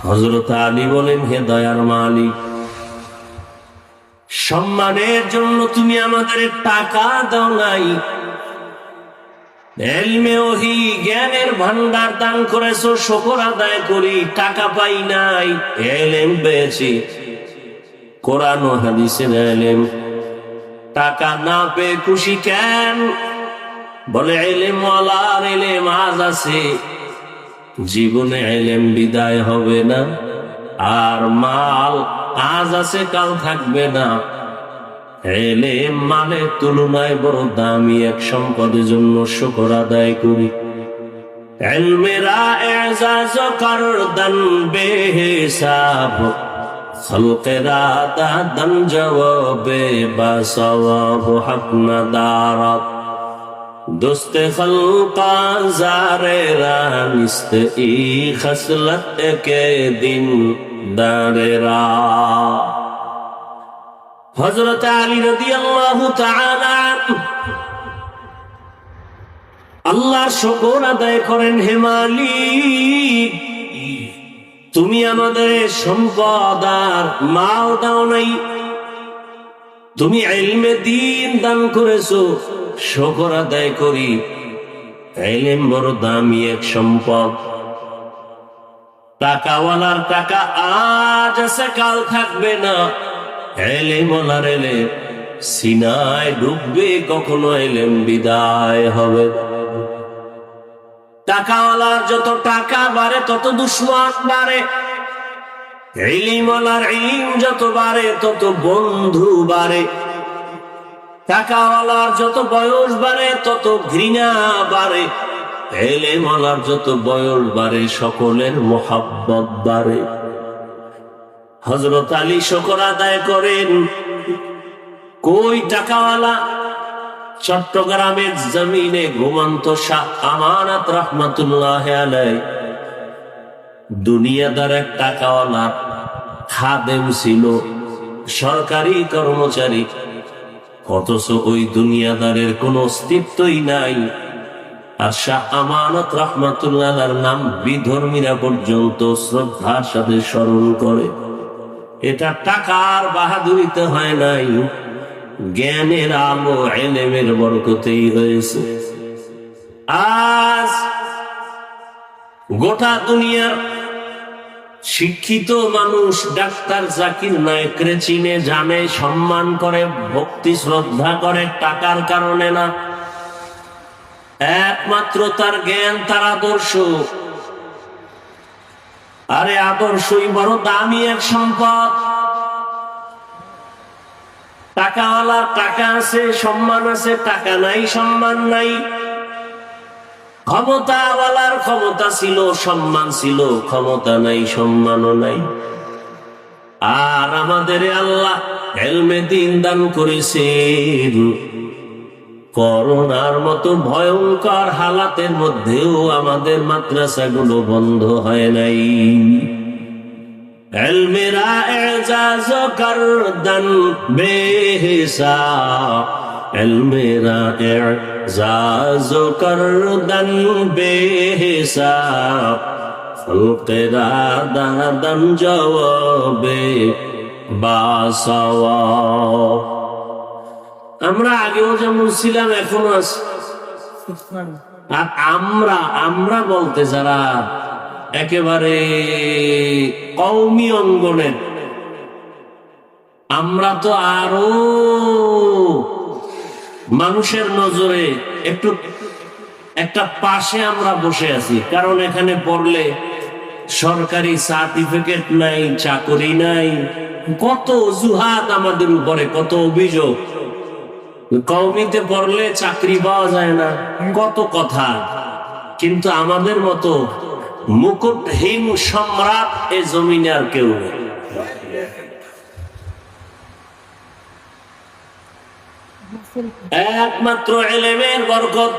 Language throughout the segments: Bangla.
হযরত আলী বলেন, হে দয়ার মালিক, সম্মানের জন্য তুমি আমাদের টাকা দাও নাই, ইলমে ওহী জ্ঞানের ভান্ডার দান করেছো, শুকর আদায় করি। টাকা পাই নাই, ইলম পেয়েছি, কোরআন ও হাদিসের ইলম। টাকা না পেয়ে খুশি কেন? বলে ইলম ওয়ালার ইলম আজ আছে, জীবনে ইলম বিদায় হবে না। আর মাল আজ আছে কাল থাকবে না। ইলম মালের তুলনায় বড় দামি এক সম্পদের জন্য শুকর আদায় করি। ইলমেরা এজাজ করদান বেহিসাব, খলকেরা দাদান জবাবে বা সওয়াব হক না দারাত। दोस्ते खल्का ज़ारेरा निस्त ई खसलत के दिन दारेरा। हज़रत अली रदियल्लाहु ताआला আল্লাহ শুকর আদায় করেন, হে মালিক, তুমি আমাদের সম্পদ আর মাল দাও নাই, তুমি ইলমে দ্বীন দান করেছো, শুকর আদায় করি। ইলম বড় দামি এক সম্পদ। টাকাওয়ালার টাকা আজ আছে কাল থাকবে না। ইলম ওয়ালার ইলম সিনায় ডুববে, কখনো ইলম বিদায় হবে। টাকাওয়ালার যত টাকা বাড়ে তত দুশমন বাড়ে, ইলম ওয়ালার ইলম যত বাড়ে তত বন্ধু বাড়ে। টাকাওয়ালার যত বয়স বাড়ে তত ঘৃণা বাড়ে, ইলম ওয়ালার যত বয়স বাড়ে সকলের মোহাব্বত বাড়ে। হযরত আলী শুকর আদায় করেন। কই টাকাওয়ালা? চট্টগ্রামের জমিনে ঘুমন্ত শাহ আমানত রহমাতুল্লাহ আলাইহি দুনিয়াদার এক টাকাওয়ালা খাদেম ছিল, সরকারি কর্মচারী। অথচ ওই দুনিয়াদারের কোন অস্তিত্বই নাই। আর শাহ আমানত রহমাতুল্লাহর নাম বিধর্মীরা পর্যন্ত শ্রদ্ধার সাথে স্মরণ করে। এটা টাকার বাহাদুরিতে হয় নাই, জ্ঞানের আলো ইলমের বরকতেই হয়েছে। আজ গোটা দুনিয়ার শিক্ষিত মানুষ ডাক্তার জাকির নায়েকরে চিনে, জানে, সম্মান করে, ভক্তি শ্রদ্ধা করে টাকার কারণে না, একমাত্র তার জ্ঞান, তার আদর্শ। আরে আদর্শই বড় দামি এক সম্পদ। টাকাওয়ালার টাকা আছে, সম্মান আছে, টাকা নাই, সম্মান নাই। ক্ষমতাওয়ালার ক্ষমতা ছিল, সম্মান ছিল, ক্ষমতা নাই, সম্মানও নাই। আর আমাদের আল্লাহ ইলমে দ্বীন দান করেছেন। করোনার মতো ভয়ঙ্কর হালাতের মধ্যেও আমাদের মাদ্রাসাগুলো বন্ধ হয় নাই। ইলমেরা এজাজ করদান বেহিসাব, ইলমেরা এজাজ করদান বেহিসাব, খলকেরা দাদান জবাবে বা সওয়াব। আমরা আগেও যেমন ছিলাম এখনো আছি। আর আমরা বলতে যারা একেবারে কওমি অঙ্গনের, আমরা তো আরো মানুষের নজরে একটু একটা পাশে আমরা বসে আছি। কারণ এখানে পড়লে সরকারি সার্টিফিকেট নাই, চাকরি নাই, কত অজুহাত আমাদের উপরে, কত অভিযোগ। কওমিতে পড়লে চাকরি পাওয়া যায় না, কত কথা। কিন্তু আমাদের মতো মুকুটহীন সম্রাট এ জমিনে আর কেউ নেই। একমাত্র ইলমের বরকত।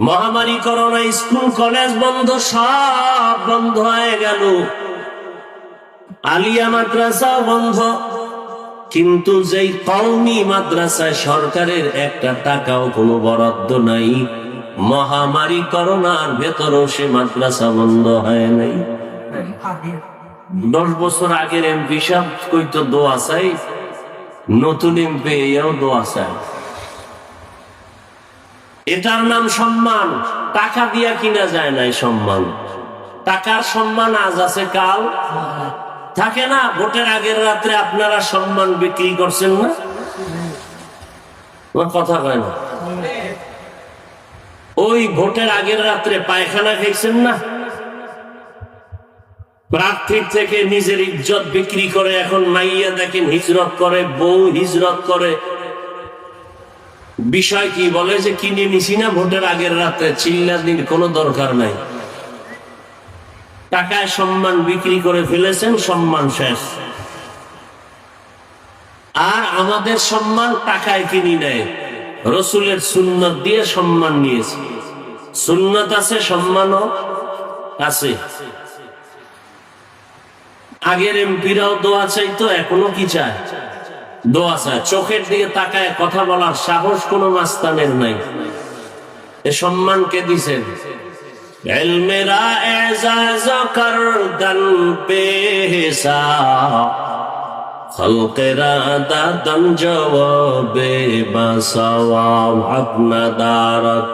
মহামারী করোনা, স্কুল কলেজ বন্ধ, সব বন্ধ হয়ে গেল, আলিয়া মাদ্রাসা বন্ধ। কিন্তু যেই কওমি মাদ্রাসায় সরকারের একটা টাকাও কোনো বরাদ্দ নাই, মহামারী করোনার ভেতরও সে মাদ্রাসা বন্ধ হয় নাই। 10 বছর আগের এমপি সাহেব কইতো দোয়া চাই, নতুন এমপি এও দোয়া চাই। এটার নাম সম্মান। টাকা দিয়া কিনা যায় নাই সম্মান। টাকার সম্মান আজ আছে, কাল থাকে না। ভোটের আগের রাত্রে আপনারা সম্মান বিক্রি করছেন না? কথা কয় না। ওই ভোটের আগের রাত্রে পায়খানা খাইছেন না? প্রার্থীর থেকে নিজের ইজ্জত বিক্রি করে এখন মাইয়া দেখেন হিজরত করে, বউ হিজরত করে। বিষয় কি বলে যে কিনে নিছি না ভোটের আগের রাতে, চিল্লা দিন কোনো দরকার নাই। টাকায় সম্মান বিক্রি করে ফেলেছেন, সম্মান শেষ। আর আমাদের সম্মান টাকায় কিনি নেয়, রসুলের সুন্নত দিয়ে সম্মান নিয়েছে। সুন্নত আছে, সম্মানও আছে। আগের এমপিরাও দোয়া চাইতো, এখনো কি চায়? দোয়া চায়। চোখের দিকে তাকায় কথা বলার সাহস কোনো মাস্তানের নাই। এ সম্মান কে দিছেন? ইলমেরা এজাজ করদন পেশা, খলকেরা দাদন জওয়াবে বাসাওয়াব আপনা দারত,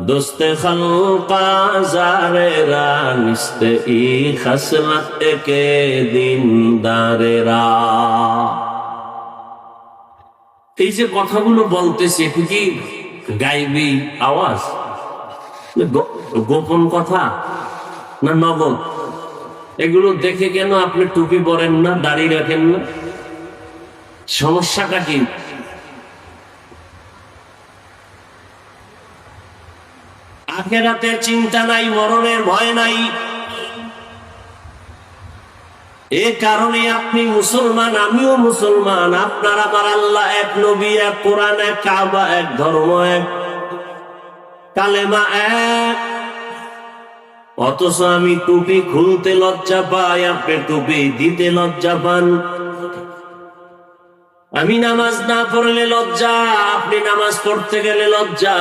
দোস্তে খলকা জারেরা নিস্তে ই খসলত কে দিনদারেরা। এই যে কথাগুলো বলতেছি, এটা কি গাইবি আওয়াজ, গোপন কথা না নগদ? এগুলো দেখে কেন আপনি টুপি পরেন না, দাড়ি রাখেন না? সমস্যাটা কি? আখিরাতের চিন্তা নাই, মরণের ভয় নাই। এ কারণে আপনি মুসলমান, আমিও মুসলমান। আপনার আমার আল্লাহ এক, নবী এক, কোরআন এক, কাবা এক, ধর্ম এক, কালেমা এক। অথচ আমি টুপি খুলতে লজ্জা পাই, আপনি টুপি দিতে লজ্জা পান। আমি নামাজ না পড়লে লজ্জা, আপনি নামাজ পড়তে গেলে লজ্জা।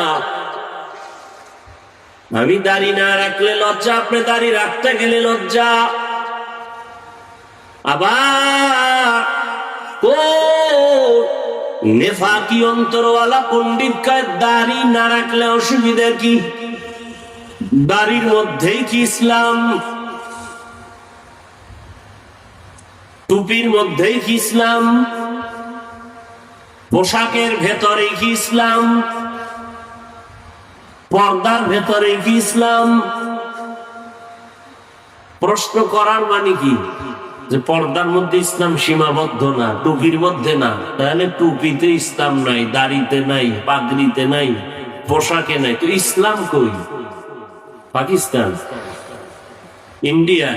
আমি দাড়ি না রাখলে লজ্জা, আপনি দাড়ি রাখতে গেলে লজ্জা। আবার নেফাকি অন্তরওয়ালা পণ্ডিত কয় দাড়ি না রাখলে অসুবিধা কি? দাড়ির মধ্যেই কি ইসলাম? টুপির মধ্যেই কি ইসলাম? পোশাকের ভেতরে কি ইসলাম? পর্দার ভেতরে কি ইসলাম? প্রশ্ন করার মানে কি? যে পর্দার মধ্যে ইসলাম সীমাবদ্ধ না, টুপির মধ্যে না। তাহলে টুপিতে ইসলাম নাই, দাড়িতে নাই, পাগড়িতে নাই, পোশাকে নাই। তো ইসলাম কই? পাকিস্তান, ইন্ডিয়া।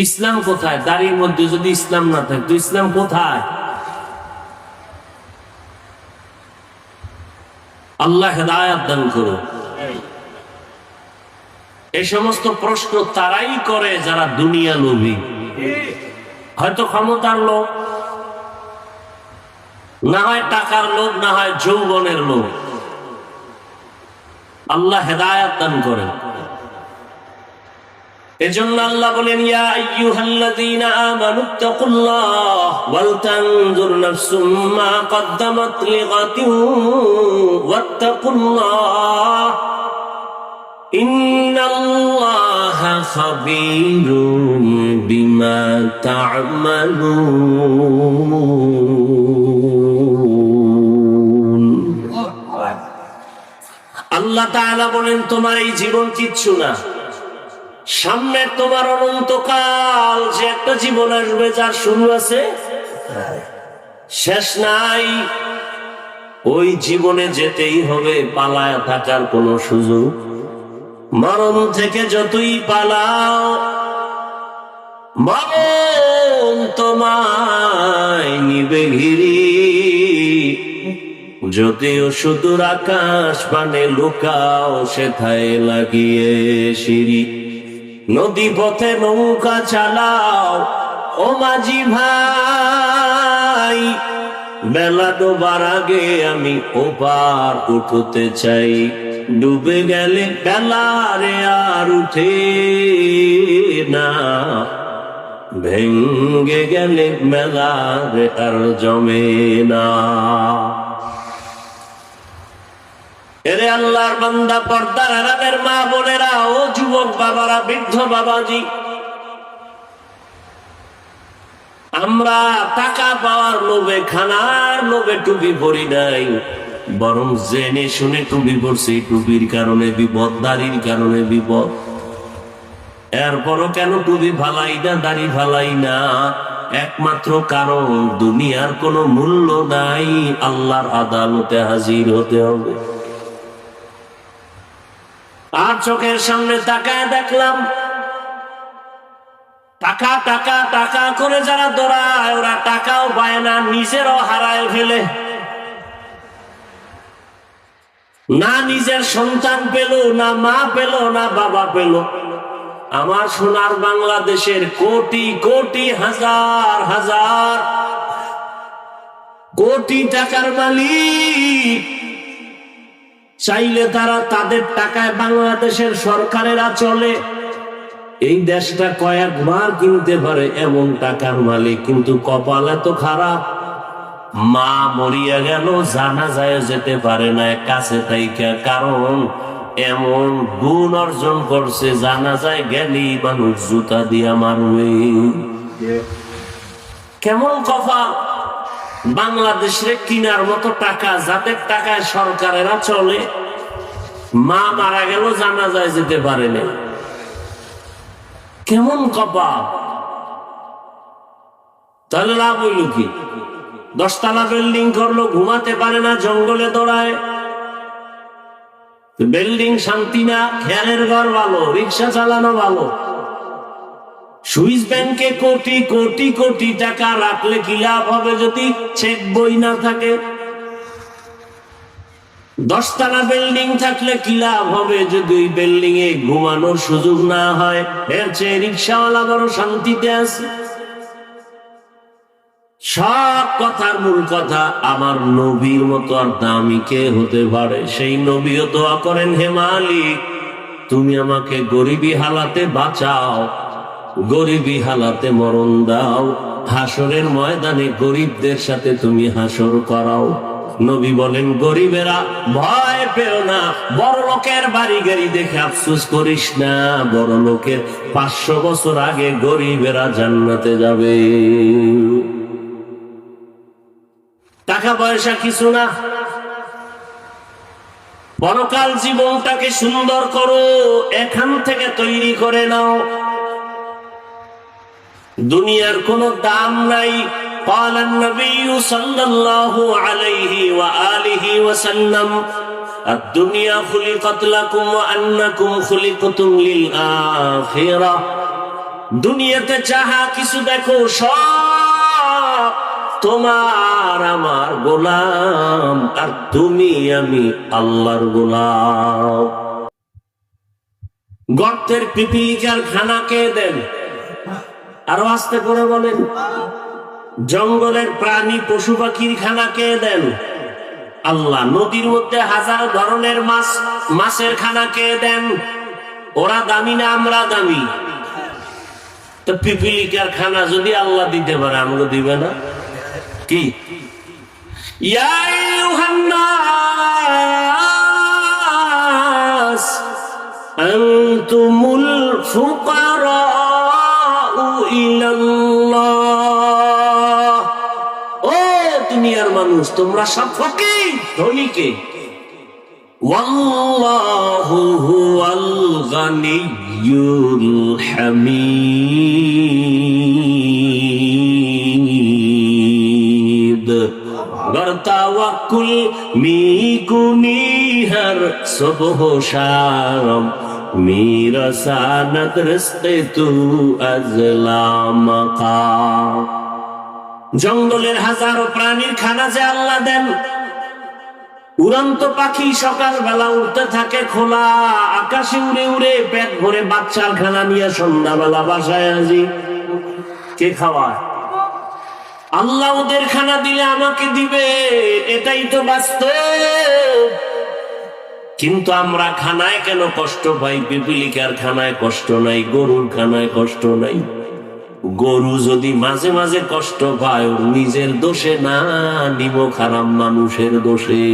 ইসলাম কোথায়? দাড়ির মধ্যে যদি ইসলাম না থাকে তো ইসলাম কোথায়? আল্লাহ হেদায়েত দান করুন। এই সমস্ত প্রশ্ন তারাই করে যারা দুনিয়া লোভী। হয়তো ক্ষমতার লোভ, না হয় টাকার লোভ, না হয় যৌবনের লোভ। আল্লাহ হেদায়েত দান করেন। এজন্য আল্লাহ বলেন, ইয়া আইয়ুহাল্লাযীনা আমানুত্তাকুল্লাহ ওয়াল তানজুর নাফসুম মা কদ্দামাত লিগাদিন ওয়াত্তাকুল্লাহ ইন্নাল্লাহা খাবীরুম বিমা তা'মালুন। আল্লাহ তাআলা বলেন, তোমার এই জীবন কিচ্ছু না। সামনে তোমার অনন্তকাল, যে একটা জীবন আসবে যার শুরু আছে, শেষ নাই। ওই জীবনে যেতেই হবে, পালায় থাকার কোনো সুযোগ। মরণ থেকে যতই পালাও, মরণ তোমায় নিবে ঘিরি। যদিও সুদূর আকাশ পানে লুকাও, সেথায় লাগিয়ে সিঁড়ি। নদী পথে নৌকা চালাও ও মাঝি ভাই, বেলা ডোবার আগে আমি ওপার উঠতে চাই, ডুবে গেলে বেলারে আর উঠে না, ভেঙ্গে গেলে মেলারে আর জমে না। এরে আল্লাহর বান্দা, পর্দার আড়ালের মা বোনেরা, ও যুবক বাবারা, বৃদ্ধ বাবাজি, আমরা টাকা পাওয়ার লোভে, খানার লোভে টুপি পরি নাই, বরং জেনে শুনে টুপি পরছি। টুপির কারণে বিপদ, দাড়ির কারণে বিপদ। এরপরও কেন টুপি ফালাই না, দাড়ি ফালাই না? একমাত্র কারণ, দুনিয়ার কোনো মূল্য নাই, আল্লাহর আদালতে হাজির হতে হবে। আর চোখের সামনে তাকায় দেখলাম, টাকা টাকা টাকা করে যারা দৌড়ায়, ওরা টাকাও পায় না, নিজেরও হারায় ফেলে। না নিজের সন্তান পেল, না মা পেল, না বাবা পেল। আমার সোনার বাংলাদেশের কোটি কোটি, হাজার হাজার কোটি টাকার মালিক, চাইলে তারা তাদের টাকায় বাংলাদেশের সরকারেরা চলে, এই দেশটা কয়েকবার কিনতে পারে, এমন টাকার মালিক। কিন্তু কপাল এত খারাপ, মা মরিয়া গেল, জানাজায় যেতে পারে না কাছে থাইকা। কারণ এমন গুণ অর্জন করছে, জানাজায় গেলেই মানুষ জুতা দিয়া মারবে। কেমন কপাল! বাংলাদেশে কিনার মতো টাকা, যাদের টাকায় সরকারেরা চলে, মা মারা গেল, জানাজায় যেতে পারে না। কেমন কপাল! তাহলে লাভ হইল কি? 10 তলা বিল্ডিং করলো, ঘুমাতে পারে না, জঙ্গলে দৌড়ায়। বিল্ডিং শান্তি না, খেয়ালের ঘর ভালো, রিক্সা চালানো ভালো। সুইস ব্যাংকে কোটি কোটি কোটি টাকা রাখলে কি লাভ হবে যদি চেক বই না থাকে? 10 তলা বিল্ডিং থাকলে কি লাভ হবে যদি ওই বিল্ডিং এ ঘুমানোর সুযোগ না হয়? এর চেয়ে রিক্সাওয়ালা বড় শান্তিতে আছে। সব কথার মূল কথা, আমার নবীর মতো আর দামি কে হতে পারে? সেই নবীও দোয়া করেন, হে মালিক, তুমি আমাকে গরিবী হালাতে বাঁচাও, গরিবী হালাতে মরণ দাও, হাসরের ময়দানে গরিবদের সাথে তুমি হাসর করাও। নবী বলেন, গরিবেরা ভয় পেও না, বড় লোকের বাড়ি গাড়ি দেখে আফসোস করিস না, বড় লোকের 500 বছর আগে গরিবেরা জান্নাতে যাবে। টাকা পয়সা কিছু না, পরকাল জীবনটাকে সুন্দর করো, এখান থেকে তৈরি করে নাও। দুনিয়ার কোনো দাম নাই। قال النبي صلى الله عليه وآله وسلم الدنيا خلقت لكم وأنكم خلقتم للآخرة। দুনিয়াতে যাহা কিছু দেখো সব তোমার আমার গোলাম, আর তুমি আমি আল্লাহর গোলাম। গর্তের পিপিলিকার খানা কে দেন? আরো আস্তে করে বলেন। জঙ্গলের প্রাণী পশু পাখির খানা কে দেন? আল্লাহ। নদীর মধ্যে হাজার ধরনের মাছ, মাছের খানা কে দেন? ওরা দামি না আমরা দামি? তো পিপিলিকার খানা যদি আল্লাহ দিতে পারে, আমাকে দিবে না? কি ইয়া আইয়ুহান নাস আনতুমুল ফুকারাউ ইলাল্লাহ। ও দুনিয়ার মানুষ, তোমরা সব ফকির, ধনী কে? ওয়াল্লাহু হুয়াল গানিয়্যুল হামিদ। গরতাওয়াক্কুল মিকুনিহার সুবহ শাম মিরাসানাত রিজকে তু আজলামাকা। জঙ্গলের হাজারো প্রাণীর খানা যে আল্লাহ দেন। উড়ন্ত পাখি সকালবেলা উঠতে থাকে, খোলা আকাশে উড়ে উড়ে পেট ভরে বাচ্চার খানা নিয়ে সন্ধ্যাবেলা বাসায় আসি। কে খাওয়ায়? আল্লাহ ওদের খানা দিলে আমাকে দিবে, এটাই তো বাস্তব। কিন্তু আমরা খানায় কেন কষ্ট পাই? পিপিলিকার খানায় কষ্ট নাই, গরুর খানায় কষ্ট নাই। গরু যদি মাঝে মাঝে কষ্ট পায় ওর নিজের দোষে না, নিব খারাপ মানুষের দোষে।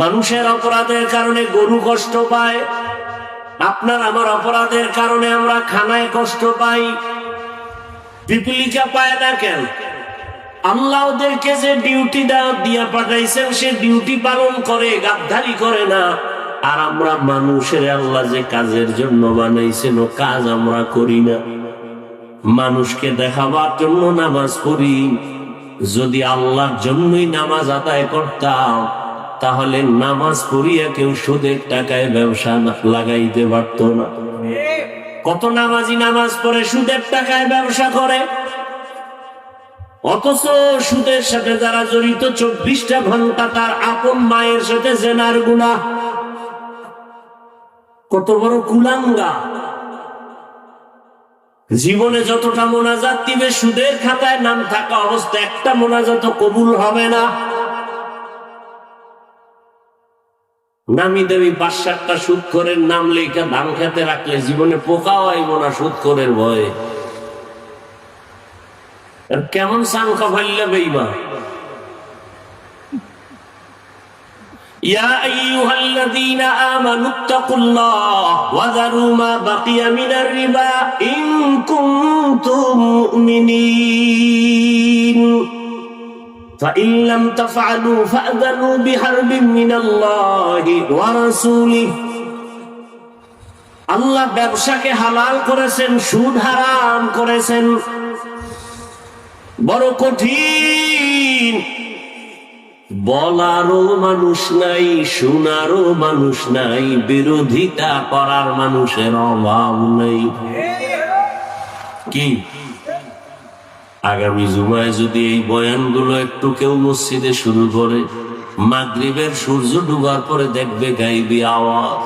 মানুষের অপরাধের কারণে গরু কষ্ট পায়, আপনার আমার অপরাধের কারণে আমরা খানায় কষ্ট পাই, পিপিলিকা পায় না কেন? আল্লাহ ওদেরকে যে ডিউটি দিয়া পাঠাইছেন সে ডিউটি পালন করে, গাদ্দারি করে না। আর আমরা মানুষের আল্লাহ যে কাজের জন্য বানাইছেন ও কাজ আমরা করি না। মানুষকে দেখাবার জন্য নামাজ পড়ি, যদি আল্লাহর জন্যই নামাজ আদায় করতাম তাহলে নামাজ পড়িয়া কেউ সুদের টাকায় ব্যবসা লাগাইতে পারত না। কত নামাজি নামাজ পড়ে সুদের টাকায় ব্যবসা করে, অথচ সুদের সাথে যারা জড়িত 24টা ঘন্টা তার আপন মায়ের সাথে জেনার গুনাহ। কত বড় কুলাঙ্গা! জীবনে যতটা মোনাজাত দিবে সুদের খাতায় নাম থাকা অবস্থা একটা মোনাজাত কবুল হবে না। নামি দেবী 5-7টা সুদখোরের নাম লেখা ধান খেতে রাখলে জীবনে পোকাও আইব না সুদখোরের ভয়ে। কেমন সাংখ্যা ফাইলে বেইমান! ইয়া আইয়ুহাল্লাযীনা আমানুত্তাকুল্লাহ ওয়া যারু মা বাকিয়া মিনার রিবা ইন কুনতুম মুমিনিন ফাইন লাম তাফআলু ফাআযানু বিহারবিন মিনাল্লাহি ওয়া রাসূলিহি। আল্লাহ ব্যবসাকে হালাল করেছেন, সুদ হারাম করেছেন। বড় কঠিন, বলারও মানুষ নাই, শোনারও মানুষ নাই, বিরোধিতা করার মানুষের অভাব নেই। কি আগামী জুমায় যদি এই বয়ানগুলো একটু কেউ মসজিদে শুরু করে, মাগরিবের সূর্য ডুবার পরে দেখবে গাইবি আওয়াজ।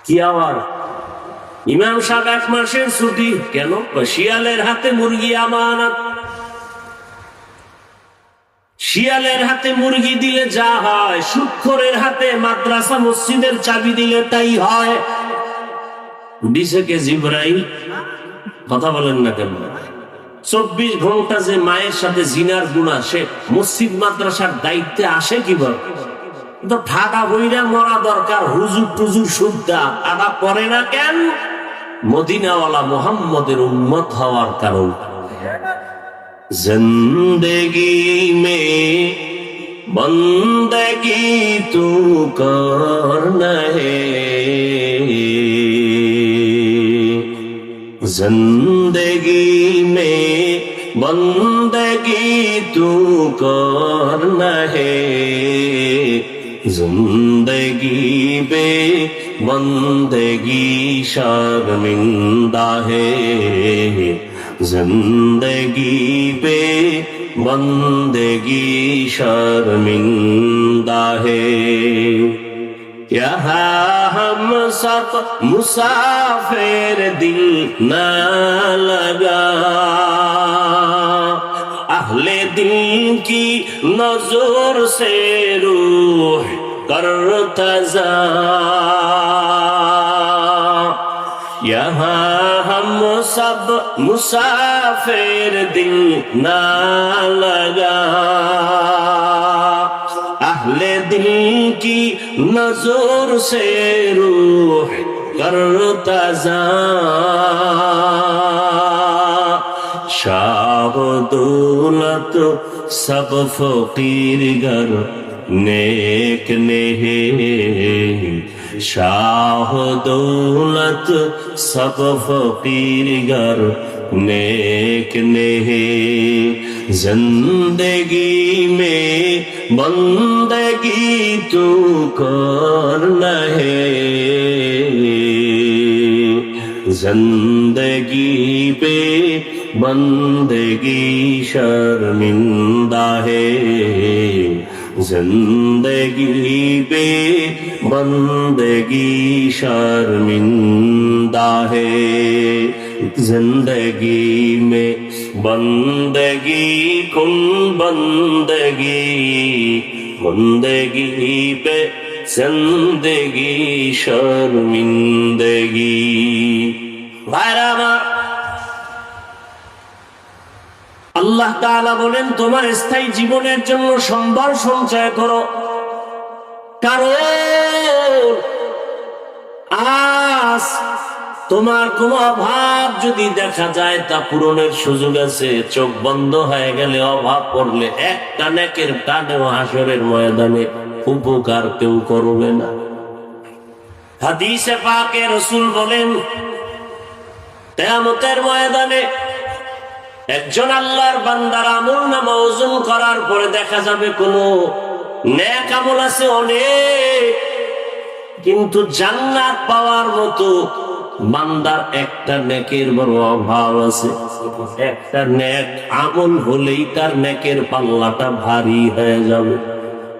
কি আওয়াজ? ইমাম সাহেব 1 মাসের ছুটি কেন? শিয়ালের হাতে মুরগি আমানত। শিয়ালের হাতে মুরগি দিলে যা হয়, সুদখোরের হাতে মাদ্রাসা মসজিদের চাবি দিলে তাই হয়। দিছে কে? জিবরাইল। কথা বলেন না কেন? 24 ঘন্টা যে মায়ের সাথে জিনার গুনাহ, সে মসজিদ মাদ্রাসার দায়িত্বে আসে কিভাবে? তো ঠাডা বইরা মরা দরকার, হুজুর টুজুর সুদ্দা আদা পড়ে না কেন? মদিনাওয়ালা মুহাম্মদের উম্মত হওয়ার কারণ। जिंदगी में बंदगी तू करना है, जिंदगी में बंदगी तू करना है, जिंदगी पे बंदगी शर्मिंदा है, जिंदगी पे बंदगी शर्मिंदा है। यहाँ हम सब मुसाफिर दिल न लगा, अहले दिल की नजर से रूह करता जा, यहाँ हम सब मुसाफिर दिल ना लगा, अहले दिल की नजर से रूह करता जा, शाह दौलत सब फकीर गर नेक नहीं, शाह दौलत सब फकीर गर नेक नहीं, जिंदगी में बंदगी तू करना है, जिंदगी पे बंदगी शर्मिंदा है, जिंदगी पे बंदगी शर्मिंदा है, जिंदगी में बंदगी कुन बंदगी बंदगी पे जिंदगी शर्मिंदगी। ভাইরা আমার, আল্লাহ তাআলা বলেন তোমার স্থায়ী জীবনের জন্য সম্বল সঞ্চয় করো, কারণ আজ তোমার কোনো অভাব যদি দেখা যায় তা পূরণের সুযোগ আছে। চোখ বন্ধ হয়ে গেলে, অভাব পড়লে একটা নেকের টানেও হাসরের ময়দানে উপকার কেউ করবে না। হাদিসে পাকে রাসূল বলেন কিয়ামতের ময়দানে একজন আল্লাহর বান্দার আমলনামা ওজন করার পরে দেখা যাবে কোনো নেক আমল আছে অনেক, কিন্তু জান্নাত পাওয়ার মতো বান্দার একটা নেকের বড় অভাব আছে। একটা নেক আমল হলেই তার নেকের পাল্লাটা ভারী হয়ে যাবে,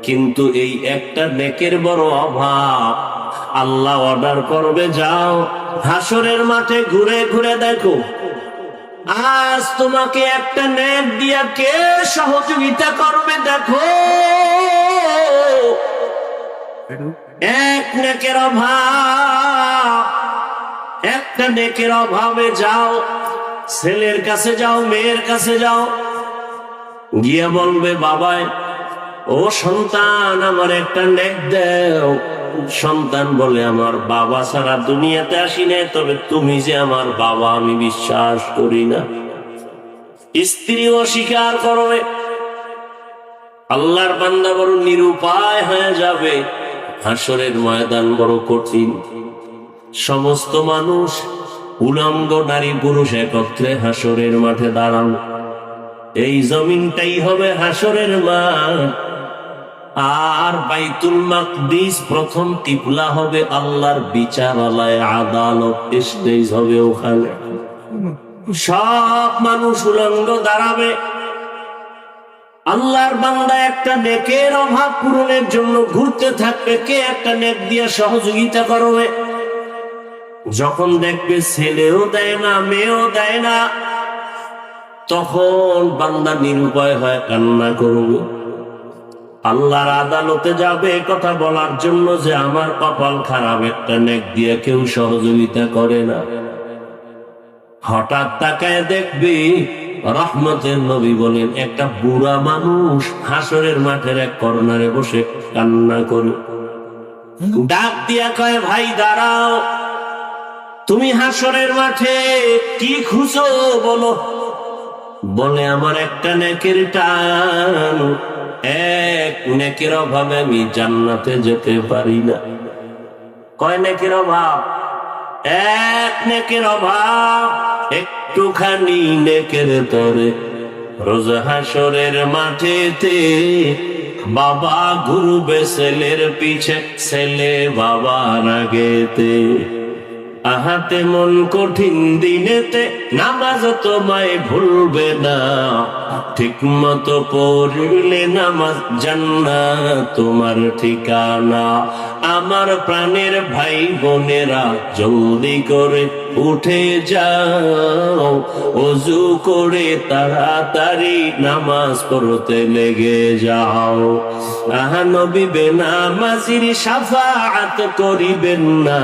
কিন্তু এই একটা নেকের বড় অভাব। আল্লাহ অর্ডার করবে, যাও হাসরের মাঠে ঘুরে ঘুরে দেখো আজ তোমাকে একটা নেক দিয়া কে সহযোগিতা করবে। দেখো এক নেকের অভাব, একটা নেকের অভাবে যাও, ছেলের কাছে যাও, মেয়ের কাছে যাও, গিয়ে বলবে বাবাই ও সন্তান আমার একটা নেক দাও। সন্তান বলে আমার বাবা ছাড়া দুনিয়াতে আসি না, তবে তুমি যে আমার বাবা আমি বিশ্বাস করি না। স্ত্রী অস্বীকার করবে, আল্লাহর বান্দা বড় নিরুপায় হয়ে যাবে। হাসরের ময়দান বড় কঠিন, সমস্ত মানুষ উলঙ্গ নারী পুরুষ একত্রে হাসরের মাঠে দাঁড়ানো। এই জমিনটাই হবে হাসরের মাঠ, আর বাইতুল মাকদিস প্রথম কিবলা হবে, আল্লাহর বিচারালয় আদালত স্টেজ হবে ওখানে। সব মানুষ উলঙ্গ দাঁড়াবে, আল্লাহর বান্দা একটা নেকের অভাব পূরণের জন্য ঘুরতে থাকবে, কে একটা নেক দিয়ে সহযোগিতা করবে। যখন দেখবে ছেলেও দেয় না, মেয়েও দেয় না, তখন বান্দা নিরুপায় হয়ে কান্না করবে। আল্লাহর আদালতে যাবে কথা বলার জন্য যে আমার কপাল খারাপ, একটা নেক দিয়ে কেউ সহযোগিতা করে না। হঠাৎ তাকায় দেখবে রহমতের নবী বলেন একটা বুড়া মানুষ হাসরের মাঠের এক কর্নারে বসে কান্না করে। ডাক দিয়া কয় ভাই দাঁড়াও, তুমি হাসরের মাঠে কি খুঁজো বলো। বলে আমার একটা নেকের টান, এক নেকের অভাবে আমি জান্নাতে যেতে পারি না। কয় নেকের অভাব? এক নেকের অভাব। একটুখানি নেকের তরে রোজ হাসরের মাঠেতে বাবা ঘুরবে ছেলের পিছে, ছেলে বাবার আগেতে। আহাতে মন কঠিন দিনেতে নামাজ তোমায় ভুলবে না, ঠিক মতো পড়লে নামাজ জান্নাত তোমার ঠিকানা। আমার প্রাণের ভাই বোনেরা জলদি করে উঠে যাও, ওযু করে তাড়াতাড়ি নামাজ পড়তে লেগে যাও। আহা নবী বেনামাজির শাফাআত করিবেন না,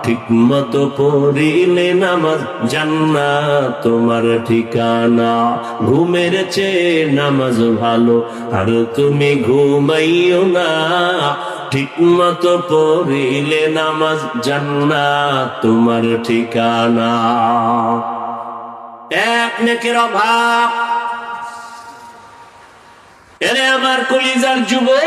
ঠিক মতো পড়িলে নামাজ জান্নাত তোমার ঠিকানা। ঘুমের চেয়ে নামাজ ভালো, আর তুমি ঘুমাইও না, ঠিক মতো পড়িলে নামাজ জান্নাত তোমার ঠিকানা। এক নেকের অভাব। এরে আমার কলিজার যুবক,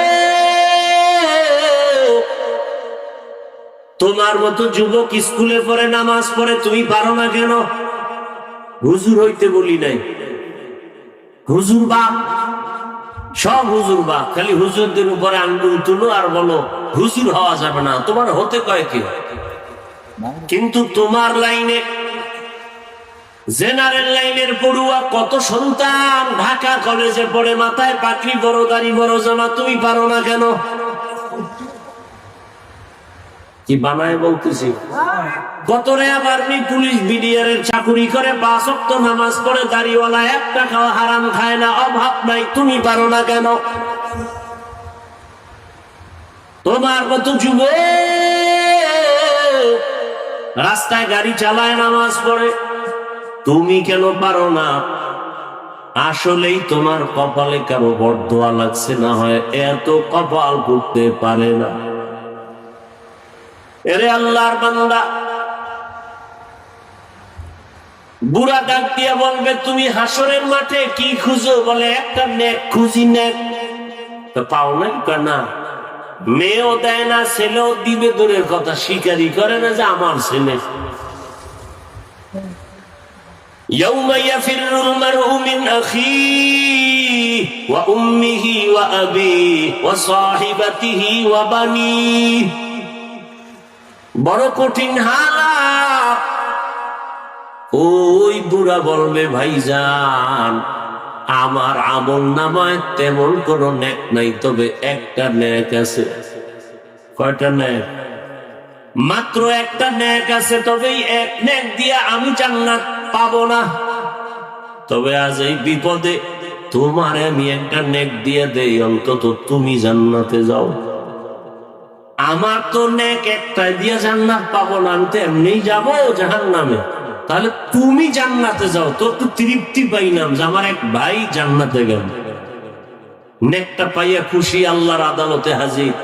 তোমার মতো যুবক স্কুলে পড়ে নামাজ পড়ে, তুমি পারো না কেন? হুজুর হইতে বলি নাই, হুজুর বাপ, সব হুজুর বাপ। খালি হুজুরদের উপরে আঙ্গুল তুলো আর বলো হুজুর হওয়া যাবে না, তোমার হতে কয় কি। কিন্তু তোমার লাইনে, জেনারেল লাইনের পড়ুয়া কত সন্তান ঢাকা কলেজে পড়ে, মাথায় পাকড়ি, বড় দাড়ি, বড় জামা, তুমি পারো না কেন? কি বানায় বলতেছি? কতরে আবার পুলিশ বিডিআর এর চাকুরি করে, 5 ওয়াক্ত নামাজ পড়ে, দাড়িওয়ালা, 1 টাকাও হারাম খায় না, অভাব নাই, তুমি পারো না কেন? তোমার মতো যুবক রাস্তায় গাড়ি চালায়, নামাজ পড়ে, তুমি কেন পারো না? আসলেই তোমার কপালে কারো বরদোয়া লাগছে, না হয় এত কপাল করতে পারে না। এরে আল্লাহর বান্দা, বুড়া ডাক দিয়া বলবে, তুমি হাসরের মাঠে কি খুঁজো? বলে, একটা নেক খুঁজি। নেক তো পাও নাই? না, মেয়েও দেয় না, ছেলেও দিবে দূরের কথা, স্বীকারই করে না যে আমার ছেলে। يوم يفر المرء من أخيه وأمه وأبيه وصاحبته وبنيه। বড় কঠিন হালাত। ওই বুড়া বলবে, ভাইজান, আমার আমল নামায় তেমন কোন নেক নাই, তবে একটা নেক আছে। কয়টা নেক? মাত্র একটা নেক আছে, তবে এক নেক দিয়ে আমি জান্নাত পাবো না। তবে আজ এই বিপদে তোমারে আমি একটা নেক দিয়ে দেই, অন্তত তুমি জান্নাতে যাও। আমার তো নেক একটা দিয়ে জান্নাত পাবো না, আমি তো এমনি যাবো জাহান্নামে। তাহলে তুমি জান্নাতে যাও, তো একটু তৃপ্তি পাইলাম যে আমার এক ভাই জান্নাতে গেল। নেকটা পাইয়া খুশি, আল্লাহর আদালতে হাজির।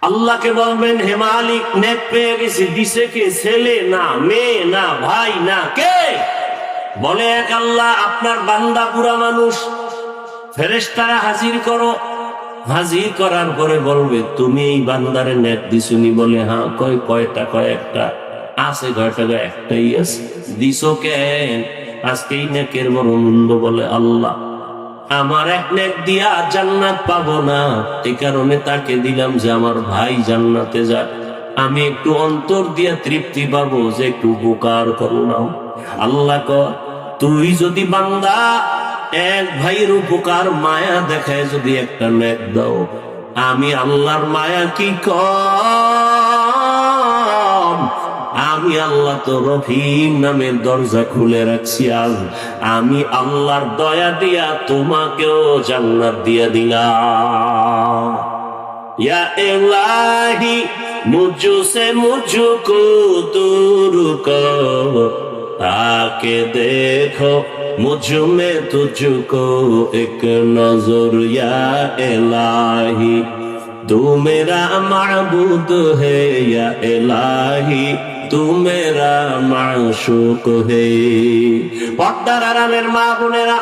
আল্লাহকে বলবেন, হে মালিক, নেক পেয়ে গেছি, দিছে কে? ছেলে না, মেয়ে না, ভাই না, কে? বলে, এক আল্লাহ। আপনার বান্দা বুড়া মানুষ, ফেরেশতারা হাজির করো। হাজির করার পরে বলবে, তুমি এই বান্দারে নেক দিছুনি? বলে, হ্যাঁ। কয়টা? কয়েকটা আছে। কয়টা? একটাই আছে। দিছো কেন? আজকে এই নেকের বড় মূল্য। বলে, আল্লাহ, আমার এক নেক দিয়া জান্নাত পাবো না, এই কারণে তাকে দিলাম যে আমার ভাই জান্নাতে যায়, আমি একটু অন্তর দিয়া তৃপ্তি পাবো, যে একটু উপকার করলাম। আল্লাহ কয়, তুই যদি বান্দা এক ভাইয়ের উপকার মায়া দেখায় যদি একটা নেক দাও, আমি আল্লাহর মায়া কি কম? আমি আল্লাহ তো রহিম নামের দরজা খুলে রাখছি। আজ আমি আল্লাহর দয়া দিয়া তোমাকেও জান্নাত দিয়ে দিলাম। ইয়া ইলাহি মুঝসে মুঝকো दूर करो, ताके देखो मुझ में तुझको एक नजर। या इलाही तू मेरा माबूद है, या इलाही तू मेरा माशूक है। পর্দার আড়ালের মা বোনেরা,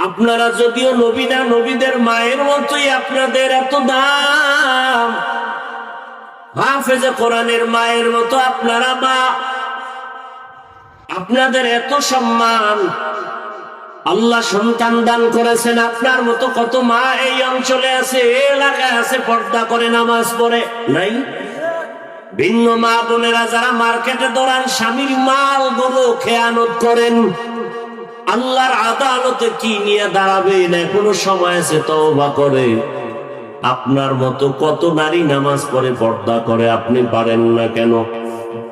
আপনারা যদিও নবী না, নবীদের মায়ের মতোই আপনাদের এত দাম। হাফেজে কোরআনের মায়ের মতো আপনারা মা, আপনাদের এত সম্মান। আল্লাহ সন্তান দান করেছেন। আপনার মতো কত মা এই অঞ্চলে আছে, এলাকায় আছে, পর্দা করে নামাজ পড়ে নাই? ভিন্ন মা বোনেরা যারা মার্কেটে দৌড়ান, স্বামীর মাল গরু খেয়ানত করেন, আল্লাহর আদালতে কি নিয়ে দাঁড়াবেন? এখনো সময় আছে, তওবা করে। আপনার মতো কত নারী নামাজ পড়ে, পর্দা করে, আপনি পারেন না কেন?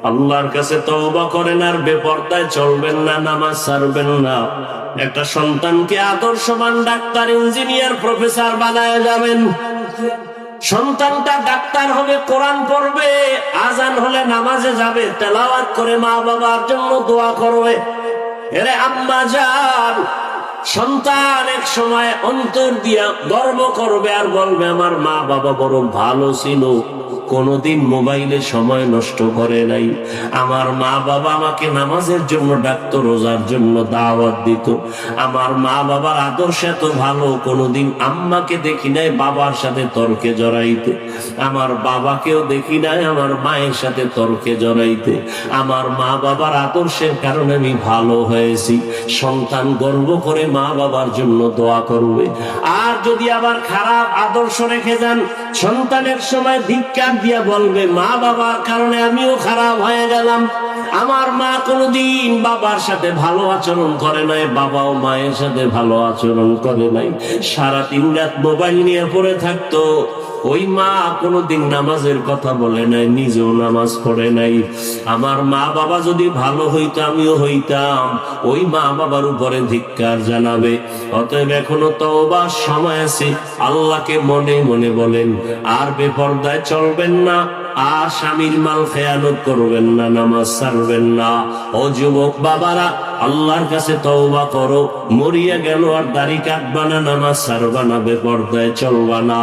আল্লাহর কাছে তওবা করেন, আর বেপর্দায় চলবেন না, নামাজ ছাড়বেন না। একটা সন্তানকে আদর্শবান ডাক্তার, ইঞ্জিনিয়ার, প্রফেসর বানায় যাবেন। সন্তানটা ডাক্তার হবে, কোরআন পড়বে, আজান হলে নামাজে যাবে, তেলাওয়াত করে মা বাবার জন্য দোয়া করবে। এরে আম্মা জান, সন্তান এক সময় অন্তর দিয়া গর্ব করবে আর বলবে, আমার মা বাবা বড় ভালো ছিল, কোনদিন মোবাইলে সময় নষ্ট করে নাই। আমার মা বাবা আমাকে নামাজের জন্য ডাকতো, রোজার জন্য দাওয়াত দিত। আমার মা বাবার আদর্শ এত ভালো, কোনদিন আম্মাকে দেখি নাই বাবার সাথে তর্কে জড়াইতে। আমার বাবাকেও দেখি নাই আমার মায়ের সাথে তর্কে জড়াইতে। আমার মা বাবার আদর্শের কারণে আমি ভালো হয়েছি। সন্তান গর্ব করে মা বাবার জন্য দোয়া করবে। আর যদি আবার খারাপ আদর্শ রেখে যান, সন্তানের সময় ধিক্কার দিয়া বলবে মা বাবার কারণে আমিও খারাপ হয়ে গেলাম। আমার মা কোনোদিন বাবার সাথে ভালো আচরণ করে নাই, বাবাও মায়ের সাথে ভালো আচরণ করে নাই, সারা দিন রাত মোবাইল নিয়ে পড়ে থাকতো। ওই মা কোনোদিন নামাজের কথা বলে নাই, নিজেও নামাজ পড়ে নাই। আমার মা বাবা যদি ভালো হইতো আমিও হইতাম। ওই মা বাবার উপরে ধিক্কার জানাবে। অতএব এখনো তওবার সময় আছে। আল্লাহকে মনে মনে বলেন, আর বেপরদায় চলবেন না, আর স্বামীর মাল খেয়ানত করবেন না, নামাজ ছাড়বেন না। ও যুবক বাবারা, আল্লাহর কাছে তওবা করো। মরিয়া গেল আর দাড়ি কাটবা না, নামাজ ছাড়বা না, বেপরদায় চলবা না।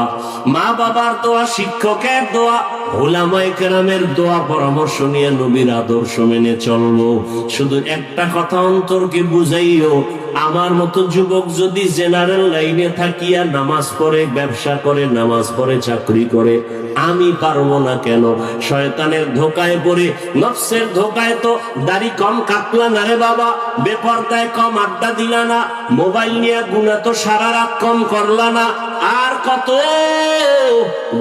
মা বাবার দোয়া, শিক্ষকের দোয়া, উলামায়ে কেরামের দোয়া পরামর্শ নিয়ে নবীর আদর্শ মেনে চলবো। শুধু একটা কথা অন্তরকে বুঝাইও, আমার মতো যুবক যদি জেনারেল লাইনে থাকিয়া নামাজ পড়ে, ব্যবসা করে, নামাজ পড়ে, চাকরি করে, আমি পারবো না কেন? শয়তানের ধোকায় পড়ে, নফসের ধোকায় তো দাড়ি কম কাটলা না রে বাবা, বেপরদায় কম আড্ডা দিলা না, মোবাইল নিয়ে গুনাহ তো সারা রাত কম করলা না, আর কত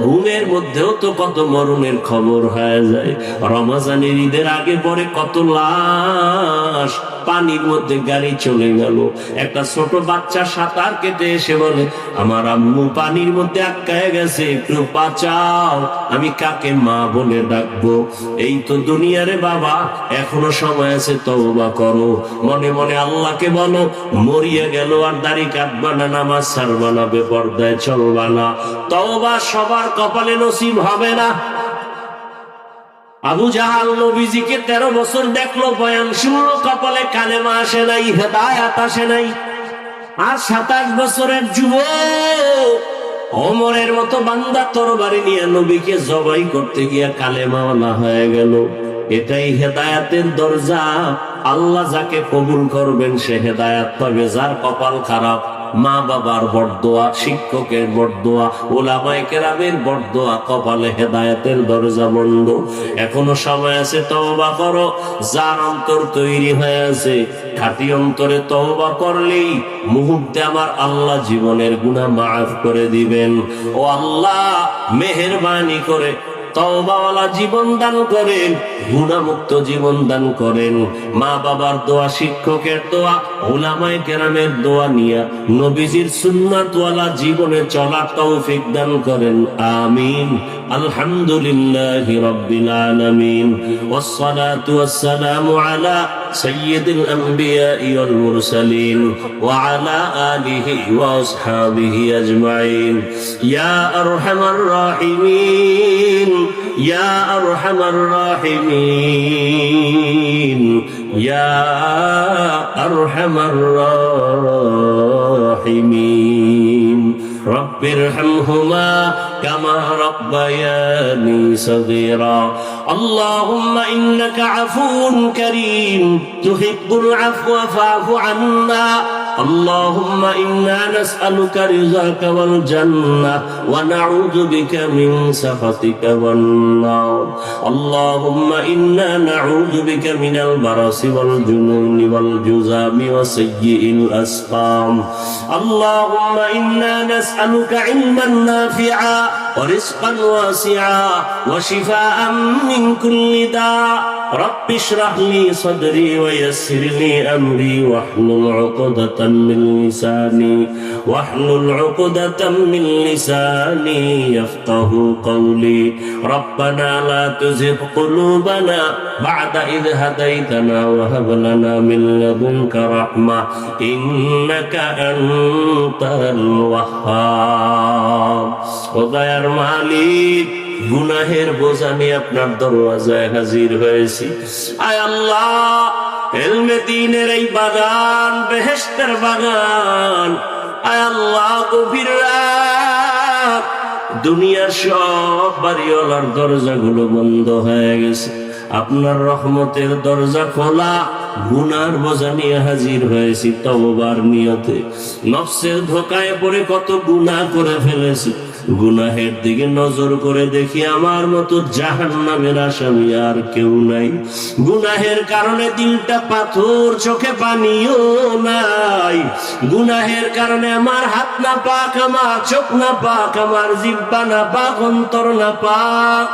ঘুমের মধ্যেও তো কত মরণের খবর হয়ে যায়। রমজানের ঈদের আগে পরে কত লাশ পানির মধ্যে গাড়ি চলে গেল। একটা ছোট বাচ্চা সাঁতার কেটে এসে বলে, আমার আম্মু পানির মধ্যে আটকায় গেছে, একটু বাঁচাও, আমি কাকে মা বলে ডাকবো? এই তো দুনিয়ারে বাবা, এখনো সময় আছে, তওবা করো। মনে মনে আল্লাহকে বলো, মরিয়া গেল আর দাড়ি কাটবা না, নামাজ ছাড়বা না, বেপরদায় চলবা না। তওবা সবার কপালে নসিব হবে না। আবু জাহাল নবীজিকে 13 বছর দেখলো, বয়ান শুনলো, কপালে কালেমা আসে নাই, হেদায়েত আসে নাই। আর 27 বছরের যুবক ওমরের মতো বান্দা তরবারি নিয়ে নবীকে জবাই করতে গিয়া কালেমাওয়ালা হয়ে গেল। এটাই হেদায়েতের দরজা। আল্লাহ যাকে কবুল করবেন সে হেদায়েত পাবে। যার কপাল খারাপ, মা বাবার বরদোয়া, শিক্ষকের বরদোয়া, উলামায়ে কেরামের বরদোয়া, কপালে হেদায়েতের দরজা বন্ধ। এখনো সময় আছে, তওবা করো। যার অন্তর তৈরি হয়ে আছে, খাঁটি অন্তরে তওবা করলেই মুহূর্তে আমার আল্লাহ জীবনের গুনাহ মাফ করে দিবেন। ও আল্লাহ, মেহেরবানি করে তওবাওয়ালা জীবন দান করেন, গুনাহমুক্ত জীবন দান করেন। মা বাবার দোয়া, শিক্ষকের দোয়া, উলামায়ে কেরামের দোয়া নিয়া নবীজির সুন্নাতওয়ালা জীবনে চলার তৌফিক দান করেন। আমিন। আলহামদুলিল্লাহি রাব্বিল আলামিন, ওয়াসসালাতু ওয়াসসালামু আলা সাইয়্যিদিল আমবিয়াই ওয়াল মুরসালিন ওয়া আলা আলিহি ওয়া আসহাবিহি আজমাইন। ইয়া আরহামার রাহিমিন, ইয়া আরহামার রাহিমিন, ইয়া আরহামার রাহিমিন। রব্বিরহামহুমা কামা রাব্বায়ানি সগীরা। আল্লাহুম্মা ইন্নাকা আফুউন কারীম তুহিব্বুল আফওয়া ফা'ফু আন্না। اللهم إنا نسألك رضاك والجنة ونعوذ بك من سخطك والنار. اللهم إنا نعوذ بك من البرص والجنون والجذام وسيء الأسقام. اللهم إنا نسألك علما نافعا ورزقا واسعا وشفاء من كل داء. رب اشرح لي صدري ويسر لي أمري واحلل عقدة من لساني يفقه قولي. ربنا لا تزغ قلوبنا بعد إذ هديتنا وهب لنا من لدنك رحمة إنك أنت الوهاب. খোদার মালিক, গুনাহের বোঝা নিয়ে আপনার দরওয়াজায় হাজির হয়েছি। আয় আল্লাহ, ইলমে দ্বীনের এই বাগান, বেহেশতের বাগান, আয় আল্লাহ, গভীর রাত, দুনিয়ার সব বাড়িওয়ালার দরজাগুলো বন্ধ হয়ে গেছে। আপনার রহমতের দরজা খোলা, গুনার বোঝা নিয়ে হাজির হয়েছি তওবার নিয়তে। নফসের ধোকায় পড়ে কত গুনাহ করে ফেলেছি, গুনাহের দিকে নজর করে দেখি আমার মতো জাহান্নামের আসামি আর কেউ নাই। গুনাহের কারণে দিলটা পাথর, চোখে পানিও নাই। গুনাহের কারণে আমার হাত না পাক, আমার চোখ না পাক, আমার জিহ্বা না পাক, অন্তর না পাক।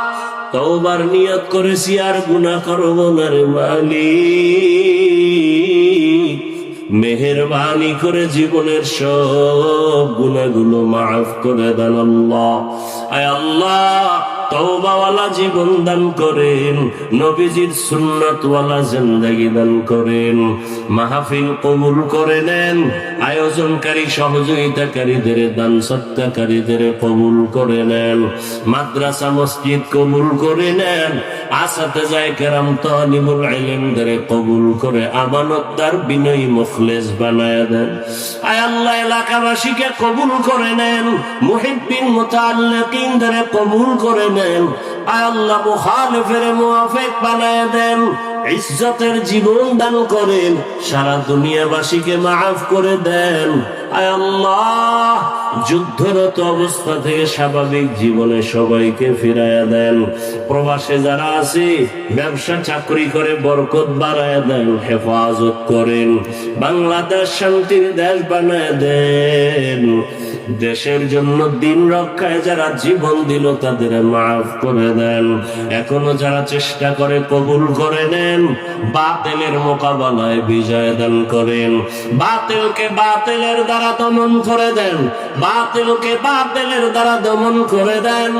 তওবার নিয়ত করেছি আর গুনাহ করব না রে মালিক, মেহেরবানি করে জীবনের সব গুনাহগুলো মাফ করে দেন আল্লাহ। আয় আল্লাহ, তওবাওয়ালা জীবন দান করেন, নবীজির সুন্নাতওয়ালা জিন্দেগি দান করেন। মাহফিল কবুল করে নেন, আয়োজনকারী সহযোগিতাকারীদের, দান সত্তাকারীদের কবুল করে নেন। মাদ্রাসা মসজিদ কবুল করে নেন, আসাতেজায়ে কেরাম তালিবুল ইলমদের কবুল করে আমানতদার, বিনয়ী, মুখলেস বানায় দেন। আয় আল্লাহ, এলাকাবাসীকে কবুল করে নেন, মুহিব্বিন মুতাআল্লিকিনদের কবুল করে নেন। আয় আল্লাহ, মুখালিফের মুওয়াফিক বানায় দেন, ইজ্জতের জীবন দান করেন, সারা দুনিয়াবাসীকে মাফ করে দেন। আয় আল্লাহ, যুদ্ধরত অবস্থা থেকে স্বাভাবিক জীবনে সবাইকে ফিরাইয়া দেন। প্রবাসে যারা আছে, ব্যবসা চাকরি করে বরকত বাড়ায় দেন, হেফাজত করেন। বাংলাদেশ শান্তির দেশ বানায় দেন। দেশের জন্য দিন রক্ষায় যারা জীবন দিল তাদের মাফ করে দেন। এখনো যারা চেষ্টা করে কবুল করে নেন। বাতিলের মোকাবেলায় বিজয় দান করেন, বাতিলকে বাতিলের দ্বারা দমন করে দেন, বাতিলকে বাতিলের দ্বারা দমন করে দেন।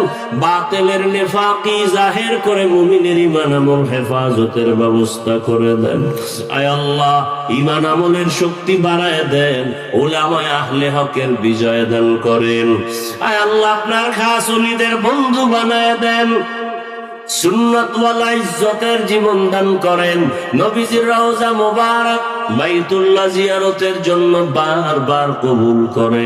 বাতিলের নিফাকি জাহির করে মুমিনের ঈমান আমল হেফাজতের ব্যবস্থা করে দেন। আয় আল্লাহ, ঈমান আমলের শক্তি বাড়ায় দেন, উলামায়ে আহলে হকের বিজয় দান করেন। আয় আল্লাহ, আপনার খাস ওলিদের বন্ধু বানায় দেন, সুন্নাতওয়ালা ইজ্জতের জীবন দান করেন। নবীজির রওজা মুবারক বাইতুল্লাহ জিয়ারতের জন্য বারবার কবুল করেন।